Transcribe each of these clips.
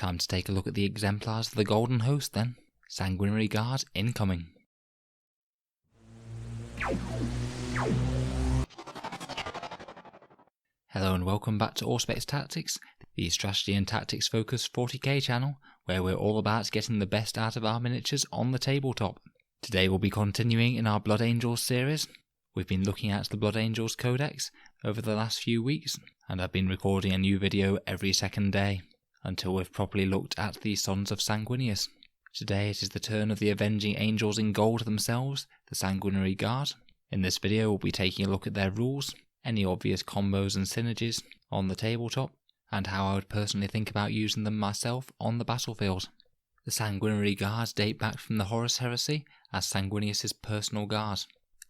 Time to take a look at the exemplars of the Golden Host then. Sanguinary Guard incoming. Hello and welcome back to Auspex Tactics, the strategy and tactics focused 40k channel, where we're all about getting the best out of our miniatures on the tabletop. Today we'll be continuing in our Blood Angels series. We've been looking at the Blood Angels Codex over the last few weeks, and I've been recording a new video every second day, until we've properly looked at the Sons of Sanguinius. Today it is the turn of the Avenging Angels in Gold themselves, the Sanguinary Guard. In this video we'll be taking a look at their rules, any obvious combos and synergies on the tabletop, and how I would personally think about using them myself on the battlefield. The Sanguinary Guards date back from the Horus Heresy as Sanguinius' personal guard.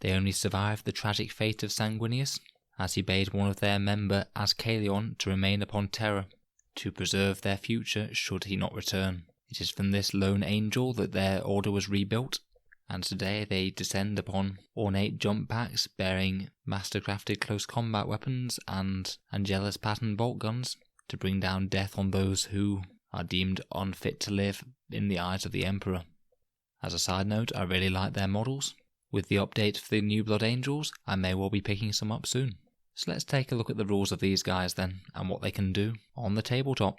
They only survived the tragic fate of Sanguinius, as he bade one of their member Ascalion to remain upon Terra, to preserve their future should he not return. It is from this lone angel that their order was rebuilt, and today they descend upon ornate jump packs bearing mastercrafted close combat weapons and Angelus pattern bolt guns to bring down death on those who are deemed unfit to live in the eyes of the Emperor. As a side note, I really like their models. With the update for the new Blood Angels, I may well be picking some up soon. So let's take a look at the rules of these guys then, and what they can do on the tabletop.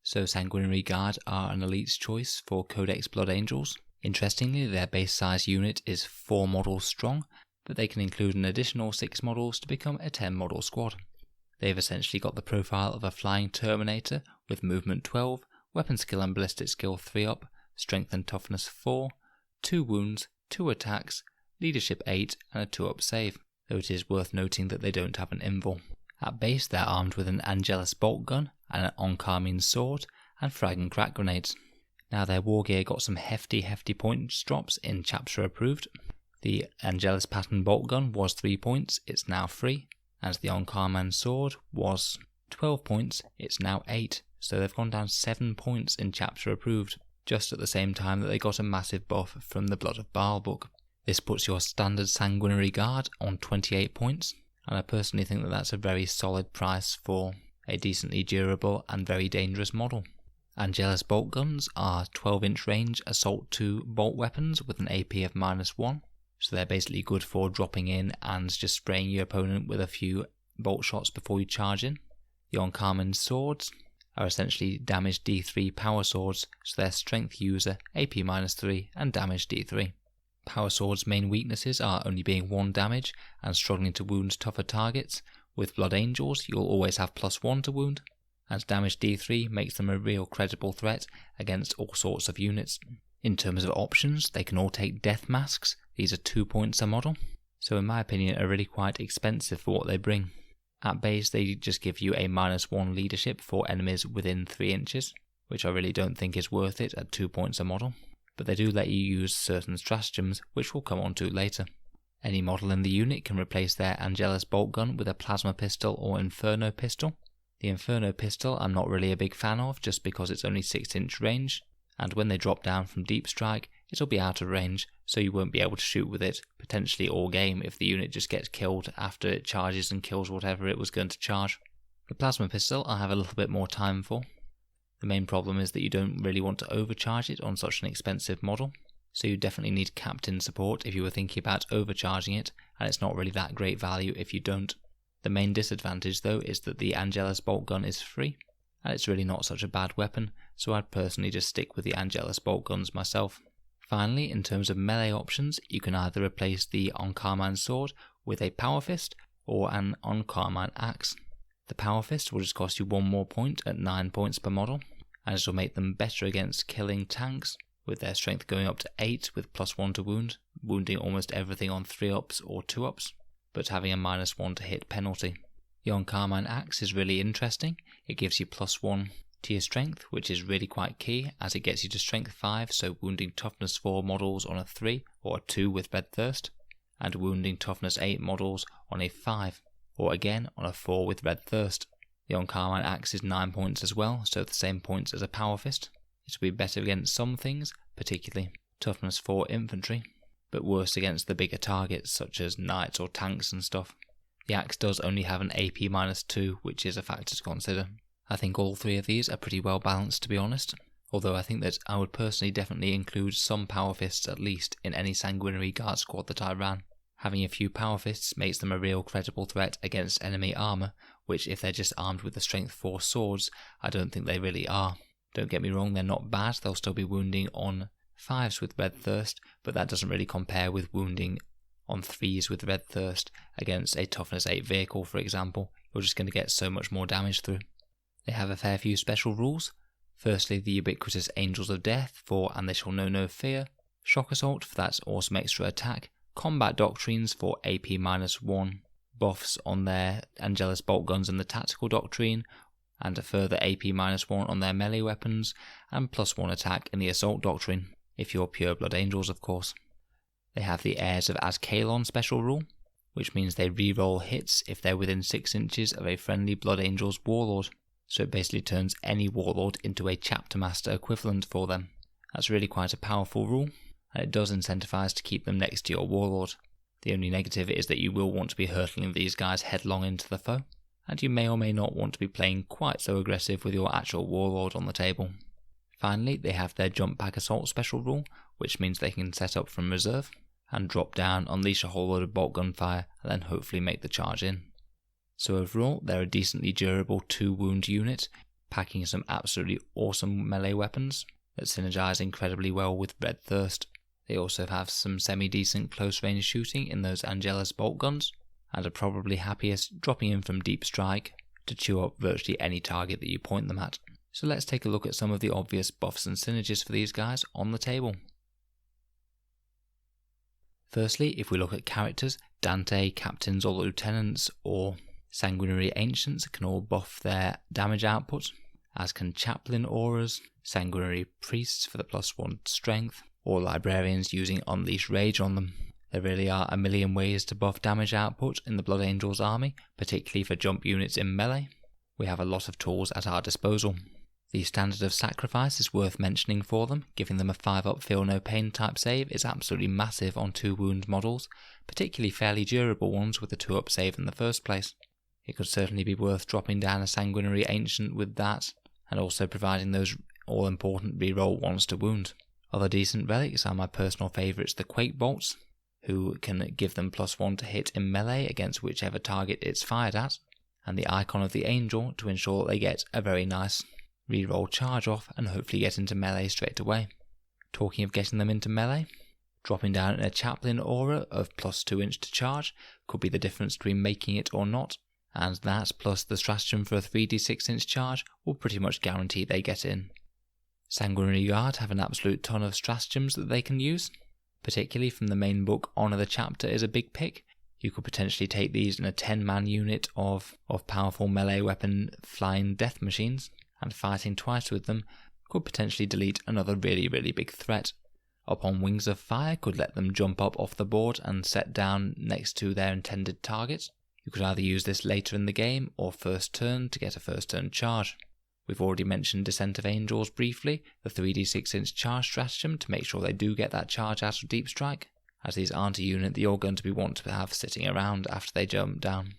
So Sanguinary Guard are an elite's choice for Codex Blood Angels. Interestingly, their base size unit is 4 models strong, but they can include an additional 6 models to become a 10 model squad. They've essentially got the profile of a flying Terminator with movement 12, weapon skill and ballistic skill 3 up, strength and toughness 4, 2 wounds, 2 attacks, leadership 8 and a 2 up save, though it is worth noting that they don't have an invul. At base they're armed with an Angelus bolt gun and an Oncarmine sword and frag and crack grenades. Now their war gear got some hefty points drops in chapter approved. The Angelus pattern bolt gun was 3 points, it's now free, and the Oncarmine sword was 12 points, it's now 8, so they've gone down 7 points in chapter approved, just at the same time that they got a massive buff from the Blood of Baal book. This puts your standard Sanguinary Guard on 28 points, and I personally think that that's a very solid price for a decently durable and very dangerous model. Angelus bolt guns are 12-inch range Assault 2 bolt weapons with an AP of -1, so they're basically good for dropping in and just spraying your opponent with a few bolt shots before you charge in. The Oncarmine swords are essentially damage D3 power swords, so they're strength user, AP -3 and damage D3. Power Sword's main weaknesses are only being 1 damage and struggling to wound tougher targets. With Blood Angels you'll always have +1 to wound, and damage D3 makes them a real credible threat against all sorts of units. In terms of options, they can all take death masks. These are 2 points a model, so in my opinion are really quite expensive for what they bring. At base they just give you a -1 leadership for enemies within 3 inches, which I really don't think is worth it at 2 points a model. But they do let you use certain stratagems, which we'll come on to later. Any model in the unit can replace their Angelus bolt gun with a plasma pistol or Inferno pistol. The Inferno pistol I'm not really a big fan of, just because it's only 6-inch range, and when they drop down from deep strike it'll be out of range, so you won't be able to shoot with it, potentially all game if the unit just gets killed after it charges and kills whatever it was going to charge. The plasma pistol I have a little bit more time for. The main problem is that you don't really want to overcharge it on such an expensive model, so you definitely need captain support if you were thinking about overcharging it, and it's not really that great value if you don't. The main disadvantage though is that the Angelus bolt gun is free, and it's really not such a bad weapon, so I'd personally just stick with the Angelus bolt guns myself. Finally, in terms of melee options, you can either replace the Oncarmine sword with a Power Fist or an Oncarmine axe. The Power Fist will just cost you 1 more point at 9 points per model, and it will make them better against killing tanks, with their strength going up to 8 with +1 to wound, wounding almost everything on 3 ups or 2 ups, but having a -1 to hit penalty. The Oncarmine axe is really interesting. It gives you +1 to your strength, which is really quite key as it gets you to strength 5, so wounding toughness 4 models on a 3 or a 2 with Red Thirst, and wounding toughness 8 models on a 5 or again on a 4 with Red Thirst. The Oncarmine axe is 9 points as well, so the same points as a Power Fist. It will be better against some things, particularly toughness 4 infantry, but worse against the bigger targets such as knights or tanks and stuff. The axe does only have an AP -2, which is a factor to consider. I think all three of these are pretty well balanced, to be honest, although I think that I would personally definitely include some power fists at least in any sanguinary guard squad that I ran. Having a few power fists makes them a real credible threat against enemy armour, which if they're just armed with the strength 4 swords, I don't think they really are. Don't get me wrong, they're not bad, they'll still be wounding on 5s with Red Thirst, but that doesn't really compare with wounding on 3s with Red Thirst against a toughness 8 vehicle, for example. You're just going to get so much more damage through. They have a fair few special rules. Firstly, the ubiquitous Angels of Death for And They Shall Know No Fear, Shock Assault for that awesome extra attack, Combat Doctrines for AP-1, buffs on their Angelus bolt guns and the Tactical Doctrine, and a further AP-1 on their melee weapons, and +1 attack in the Assault Doctrine, if you're pure Blood Angels of course. They have the Heirs of Ascalon special rule, which means they reroll hits if they're within 6 inches of a friendly Blood Angel's Warlord, so it basically turns any Warlord into a Chapter Master equivalent for them. That's really quite a powerful rule, and it does incentivize to keep them next to your Warlord. The only negative is that you will want to be hurtling these guys headlong into the foe, and you may or may not want to be playing quite so aggressive with your actual Warlord on the table. Finally, they have their Jump Pack Assault special rule, which means they can set up from reserve, and drop down, unleash a whole load of bolt gunfire, and then hopefully make the charge in. So overall, they're a decently durable 2-wound unit, packing some absolutely awesome melee weapons that synergize incredibly well with Red Thirst. They also have some semi-decent close-range shooting in those Angelus bolt guns, and are probably happiest dropping in from deep strike to chew up virtually any target that you point them at. So let's take a look at some of the obvious buffs and synergies for these guys on the table. Firstly, if we look at characters, Dante, Captains or Lieutenants, or Sanguinary Ancients can all buff their damage output, as can Chaplain Auras, Sanguinary Priests for the +1 strength, or Librarians using Unleash Rage on them. There really are a million ways to buff damage output in the Blood Angels army, particularly for jump units in melee. We have a lot of tools at our disposal. The Standard of Sacrifice is worth mentioning for them. Giving them a 5-up Feel No Pain type save is absolutely massive on 2-wound models, particularly fairly durable ones with a 2-up save in the first place. It could certainly be worth dropping down a Sanguinary Ancient with that, and also providing those all-important reroll ones to wound. Other decent relics are my personal favourites, the Quake Bolts, who can give them +1 to hit in melee against whichever target it's fired at, and the Icon of the Angel to ensure that they get a very nice reroll charge off and hopefully get into melee straight away. Talking of getting them into melee, dropping down in a Chaplain Aura of +2 inch to charge could be the difference between making it or not, and that plus the stratagem for a 3d6 inch charge will pretty much guarantee they get in. Sanguinary Guard have an absolute ton of stratagems that they can use, particularly from the main book Honour the Chapter is a big pick. You could potentially take these in a 10-man unit of powerful melee weapon flying death machines, and fighting twice with them could potentially delete another really big threat. Upon Wings of Fire could let them jump up off the board and set down next to their intended target. You could either use this later in the game or first turn to get a first turn charge. We've already mentioned Descent of Angels briefly, the 3d6 inch charge stratagem to make sure they do get that charge out of Deep Strike, as these aren't a unit that you're going to want to have sitting around after they jump down.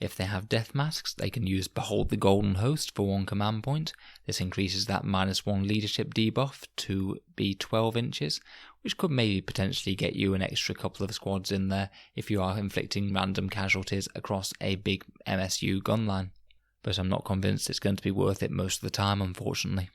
If they have death masks, they can use Behold the Golden Host for 1 command point. This increases that -1 leadership debuff to be 12 inches, which could maybe potentially get you an extra couple of squads in there if you are inflicting random casualties across a big MSU gun line. But I'm not convinced it's going to be worth it most of the time, unfortunately.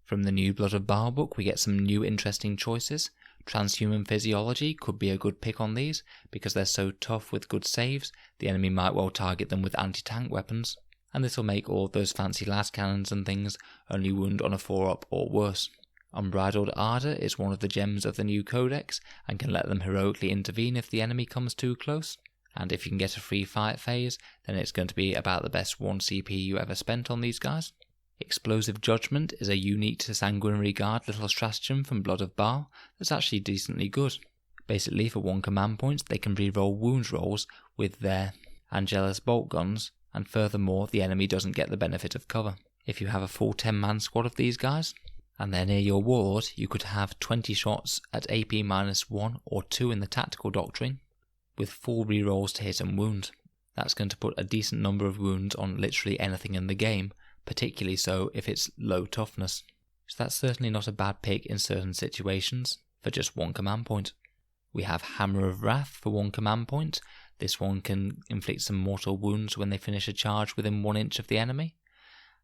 From the new Blood of Baal book, we get some new interesting choices. Transhuman Physiology could be a good pick on these, because they're so tough with good saves, the enemy might well target them with anti-tank weapons, and this will make all of those fancy las cannons and things only wound on a 4-up or worse. Unbridled Ardour is one of the gems of the new Codex, and can let them heroically intervene if the enemy comes too close, and if you can get a free fight phase, then it's going to be about the best 1 CP you ever spent on these guys. Explosive Judgment is a unique to Sanguinary Guard little stratagem from Blood of Baal that's actually decently good. Basically, for 1 command point, they can reroll wound rolls with their Angelus bolt guns, and furthermore, the enemy doesn't get the benefit of cover. If you have a full 10-man squad of these guys, and they're near your Warlord, you could have 20 shots at AP-1 or 2 in the Tactical Doctrine, with full rerolls to hit and wound. That's going to put a decent number of wounds on literally anything in the game, particularly so if it's low toughness. So that's certainly not a bad pick in certain situations for just one command point. We have Hammer of Wrath for one command point. This one can inflict some mortal wounds when they finish a charge within 1 inch of the enemy.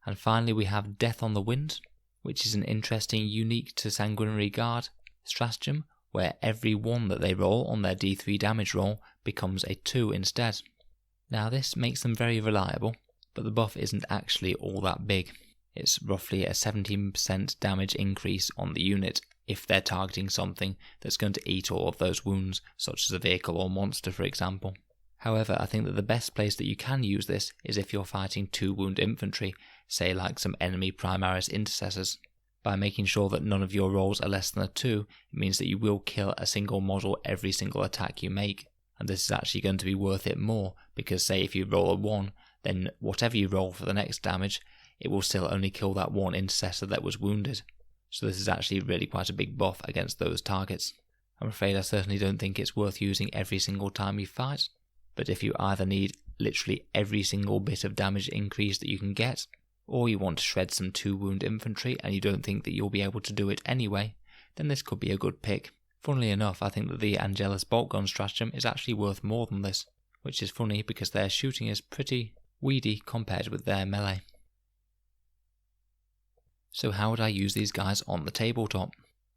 And finally we have Death on the Wind, which is an interesting, unique to Sanguinary Guard stratagem, where every 1 that they roll on their D3 damage roll becomes a 2 instead. Now this makes them very reliable, but the buff isn't actually all that big. It's roughly a 17% damage increase on the unit if they're targeting something that's going to eat all of those wounds, such as a vehicle or monster for example. However, I think that the best place that you can use this is if you're fighting 2 wound infantry, say like some enemy Primaris intercessors. By making sure that none of your rolls are less than a 2, it means that you will kill a single model every single attack you make. And this is actually going to be worth it more, because say if you roll a 1, then whatever you roll for the next damage, it will still only kill that 1 intercessor that was wounded. So this is actually really quite a big buff against those targets. I'm afraid I certainly don't think it's worth using every single time you fight, but if you either need literally every single bit of damage increase that you can get, or you want to shred some 2 wound infantry and you don't think that you'll be able to do it anyway, then this could be a good pick. Funnily enough, I think that the Angelus bolt gun stratagem is actually worth more than this, which is funny because their shooting is pretty weedy compared with their melee. So how would I use these guys on the tabletop?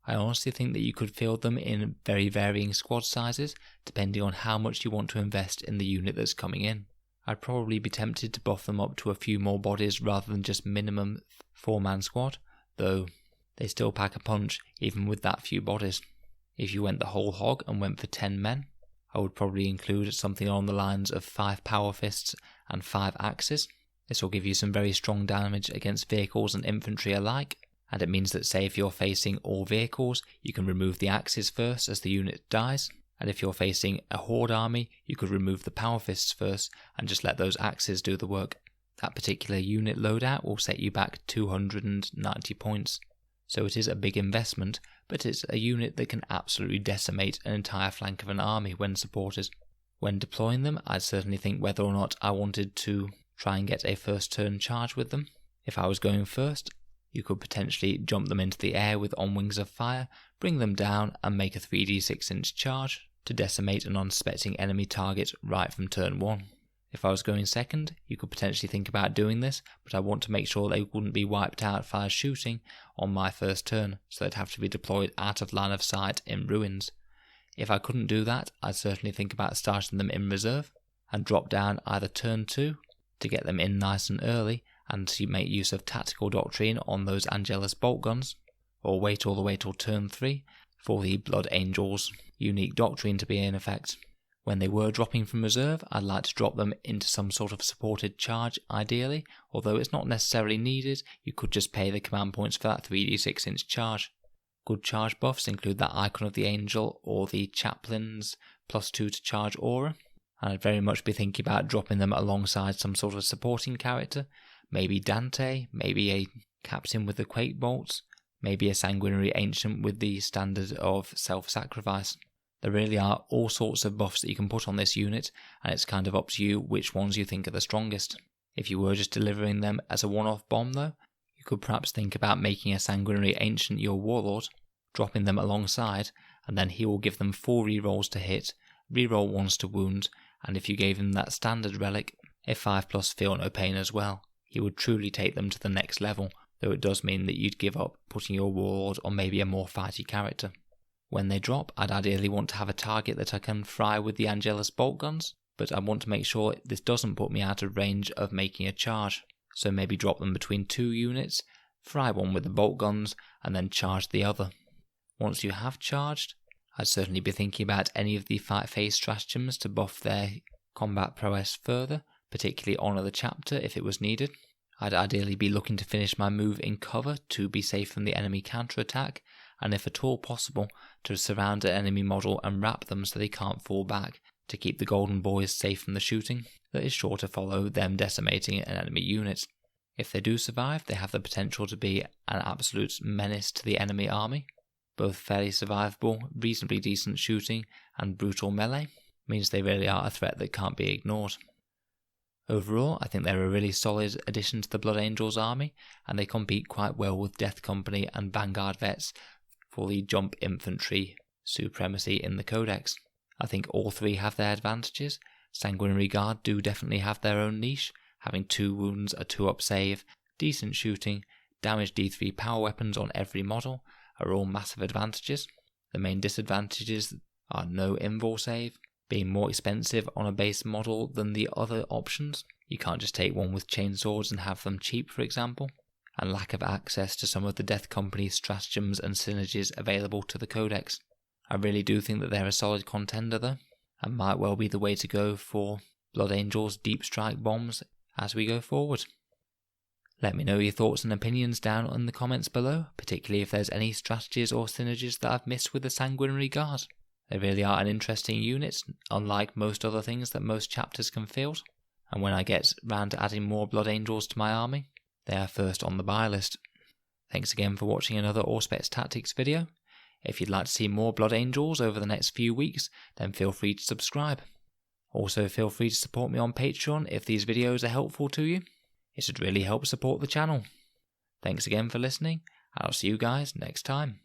I honestly think that you could field them in very varying squad sizes, depending on how much you want to invest in the unit that's coming in. I'd probably be tempted to buff them up to a few more bodies rather than just minimum 4-man squad, though they still pack a punch even with that few bodies. If you went the whole hog and went for 10 men, I would probably include something along the lines of 5 power fists and 5 axes. This will give you some very strong damage against vehicles and infantry alike, and it means that say if you're facing all vehicles, you can remove the axes first as the unit dies, and if you're facing a horde army, you could remove the power fists first and just let those axes do the work. That particular unit loadout will set you back 290 points. So it is a big investment, but it's a unit that can absolutely decimate an entire flank of an army when supported. When deploying them, I'd certainly think whether or not I wanted to try and get a first turn charge with them. If I was going first, you could potentially jump them into the air with On Wings of Fire, bring them down and make a 3d6 inch charge to decimate an unsuspecting enemy target right from turn 1. If I was going second, you could potentially think about doing this, but I want to make sure they wouldn't be wiped out via shooting on my first turn, so they'd have to be deployed out of line of sight in ruins. If I couldn't do that, I'd certainly think about starting them in reserve and drop down either turn 2 to get them in nice and early and to make use of tactical doctrine on those Angelus bolt guns, or wait all the way till turn 3 for the Blood Angels unique doctrine to be in effect. When they were dropping from reserve, I'd like to drop them into some sort of supported charge ideally, although it's not necessarily needed. You could just pay the command points for that 3d6 inch charge. Good charge buffs include that Icon of the Angel or the Chaplain's +2 to charge aura, and I'd very much be thinking about dropping them alongside some sort of supporting character, maybe Dante, maybe a captain with the Quake bolts, maybe a Sanguinary Ancient with the standard of self-sacrifice. There really are all sorts of buffs that you can put on this unit, and it's kind of up to you which ones you think are the strongest. If you were just delivering them as a one-off bomb though, you could perhaps think about making a Sanguinary Ancient your warlord, dropping them alongside, and then he will give them 4 rerolls to hit, reroll 1s to wound, and if you gave him that standard relic, a 5+ feel no pain as well. He would truly take them to the next level, though it does mean that you'd give up putting your warlord on maybe a more fighty character. When they drop, I'd ideally want to have a target that I can fry with the Angelus bolt guns, but I want to make sure this doesn't put me out of range of making a charge. So maybe drop them between 2 units, fry one with the bolt guns, and then charge the other. Once you have charged, I'd certainly be thinking about any of the fight phase stratagems to buff their combat prowess further, particularly Honour the Chapter if it was needed. I'd ideally be looking to finish my move in cover to be safe from the enemy counter-attack, and if at all possible, to surround an enemy model and wrap them so they can't fall back, to keep the golden boys safe from the shooting that is sure to follow them decimating an enemy unit. If they do survive, they have the potential to be an absolute menace to the enemy army. Both fairly survivable, reasonably decent shooting, and brutal melee means they really are a threat that can't be ignored. Overall, I think they're a really solid addition to the Blood Angels army, and they compete quite well with Death Company and Vanguard vets for the jump infantry supremacy in the Codex. I think all three have their advantages. Sanguinary Guard do definitely have their own niche, having 2 wounds, a 2-up save, decent shooting, damage D3 power weapons on every model are all massive advantages. The main disadvantages are no invul save, being more expensive on a base model than the other options. You can't just take one with chainswords and have them cheap, for example, and lack of access to some of the Death Company stratagems and synergies available to the Codex. I really do think that they're a solid contender though, and might well be the way to go for Blood Angels deep strike bombs as we go forward. Let me know your thoughts and opinions down in the comments below, particularly if there's any strategies or synergies that I've missed with the Sanguinary Guard. They really are an interesting unit, unlike most other things that most chapters can field, and when I get round to adding more Blood Angels to my army, they are first on the buy list. Thanks again for watching another Auspex Tactics video. If you'd like to see more Blood Angels over the next few weeks, then feel free to subscribe. Also feel free to support me on Patreon if these videos are helpful to you. It should really help support the channel. Thanks again for listening, and I'll see you guys next time.